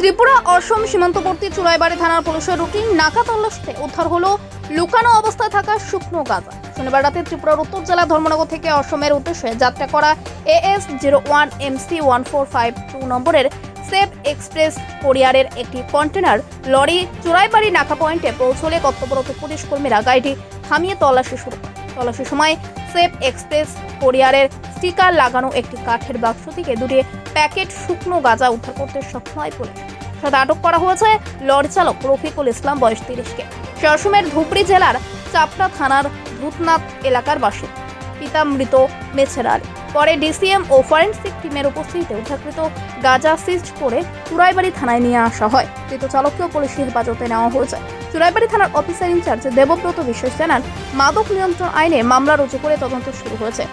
ত্রিপুরা অসম সীমান্তবর্তী চুরাইবাড়ি থানার পুলিশের রুটিন নাকা তল্লাশিতে উদ্ধার হলো লুকানো অবস্থায় থাকা শুকনো গাঁজা। শনিবার রাতে ত্রিপুরার উত্তর জেলা ধর্মনগর থেকে অসমের উদ্দেশ্যে যাত্রা করা AS01 MC 1452 নম্বরের সেফ এক্সপ্রেস কোরিয়ারের একটি কন্টেনার লরি চুরাইবাড়ি নাকা পয়েন্টে পৌঁছলে কর্তব্যরত পুলিশ কর্মীরা গাড়িটি থামিয়ে তল্লাশি শুরু করে। তল্লাশির সময় সেফ এক্সপ্রেস কোরিয়ারের স্টিকার লাগানো একটি কাঠের বাক্স থেকে দুটি প্যাকেট শুকনো গাঁজা উদ্ধার করতে সক্ষম হয় পুলিশ। সাথে আটক করা হয়েছে লরি চালক রফিকুল ইসলাম, বয়স 30-কে। সে অসমের ধুবড়ি জেলার চাপড়া থানার ভূতনাথ এলাকার বাসিন্দা। পিতা মৃত মেছের আলী। পরে ডিসিএম ও ফরেনসিক টিমের উপস্থিতিতে উদ্ধারকৃত গাঁজা সিজ করে চুরাইবাড়ি থানায় নিয়ে আসা হয়। কৃত চালককেও পুলিশের হেফাজতে নেওয়া হয়েছে। চুরাইবাড়ি থানার অফিসার ইনচার্জ দেবব্রত বিশ্বাস জানান, মাদক নিয়ন্ত্রণ আইনে মামলা রুজু করে তদন্ত শুরু হয়েছে।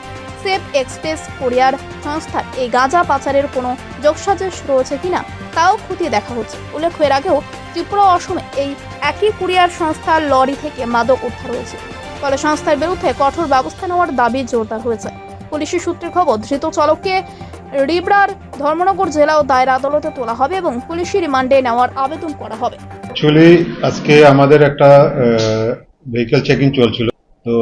সেফ এক্সপ্রেস কোরিয়ার সংস্থার এই গাঁজা পাচারের কোনো যোগসাজশ রয়েছে কিনা তাও খতিয়ে দেখা হচ্ছে। উল্লেখ্য, এর আগেও ত্রিপুরা ও অসমে এই একই কুরিয়ার সংস্থার লরি থেকে মাদক উদ্ধার হয়েছে। ফলে সংস্থার বিরুদ্ধে কঠোর ব্যবস্থা নেওয়ার দাবি জোরদার হয়েছে। পুলিশের সূত্রের খবর, ধৃত চালককে রিবরার ধর্মনগর জেলা ও দায়রা আদালতে তোলা হবে এবং পুলিশি রিমান্ডে নেওয়ার আবেদন করা হবে। অ্যাকচুয়ালি আজকে আমাদের একটা ভেহিকল চেকিং চলছিল। তো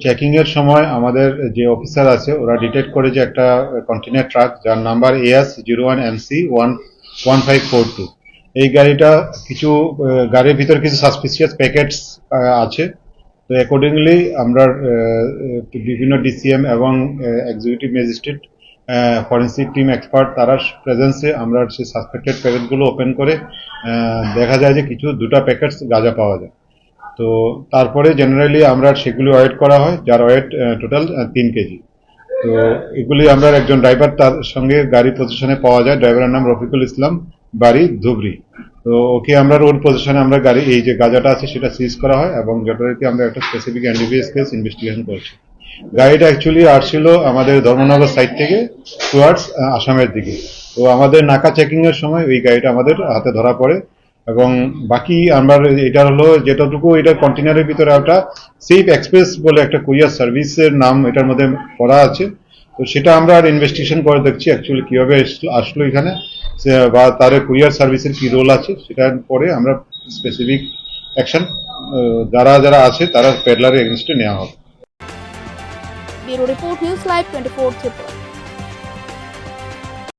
চেকিং এর সময় আমাদের যে অফিসার আছে ওরা ডিটেক্ট করে যে একটা কন্টেইনার ট্রাক যার নাম্বার AS01 MC 1542, এই গাড়িটা কিছু গাড়ির ভিতর কিছু সাসপিসিয়াস প্যাকেটস আছে। তো অ্যাকর্ডিংলি আমরা বিভিন্ন ডিসিএম এবং executive magistrate, forensic team expert তারা প্রেজেন্সে আমরা সেই সাসপেক্টেড প্যাকেটগুলো ওপেন করে দেখা যায় যে দুটা প্যাকেটস গাঁজা পাওয়া যায়। তো তারপরে জেনারেলি আমরা সেগুলি ওয়েট করা হয়, যার ওয়েট টোটাল 3 কেজি। তো এগুলি আমরা একজন ড্রাইভার তার সঙ্গে গাড়ি পজিশনে পাওয়া যায়। ড্রাইভারের নাম রফিকুল ইসলাম, বাড়ি ধুবড়ি। তো ওকে আমরা রোড পজিশনে আমরা গাড়ি এই যে গাঁজাটা আছে সেটা সিজ করা হয় এবং যথারীতি আমরা একটা স্পেসিফিক এনডিপিএস কেস ইনভেস্টিগেশন করছি। গাড়িটা অ্যাকচুয়ালি আসছিল আমাদের ধর্মনগর সাইড থেকে টুয়ার্ডস আসামের দিকে। তো আমাদের নাকা চেকিং এর সময় ওই গাড়িটা আমাদের হাতে ধরা পড়ে এবং বাকি আমরা এটা হলো যেটুকু এটা কন্টেনারের ভিতরে একটা সেফ এক্সপ্রেস বলে একটা কুরিয়ার সার্ভিসের নাম এটার মধ্যে করা আছে। তো সেটা আমরা আর ইনভেস্টিগেশন করে দেখছি অ্যাকচুয়ালি কিভাবে আসলো এখানে বা তার কুরিয়ার সার্ভিসের কি রোল আছে, সেটার পরে আমরা স্পেসিফিক অ্যাকশন যারা আছে তারা পেডলারের এগেইনস্টে নেওয়া হবে। Bureau report, news live 24 Tripura.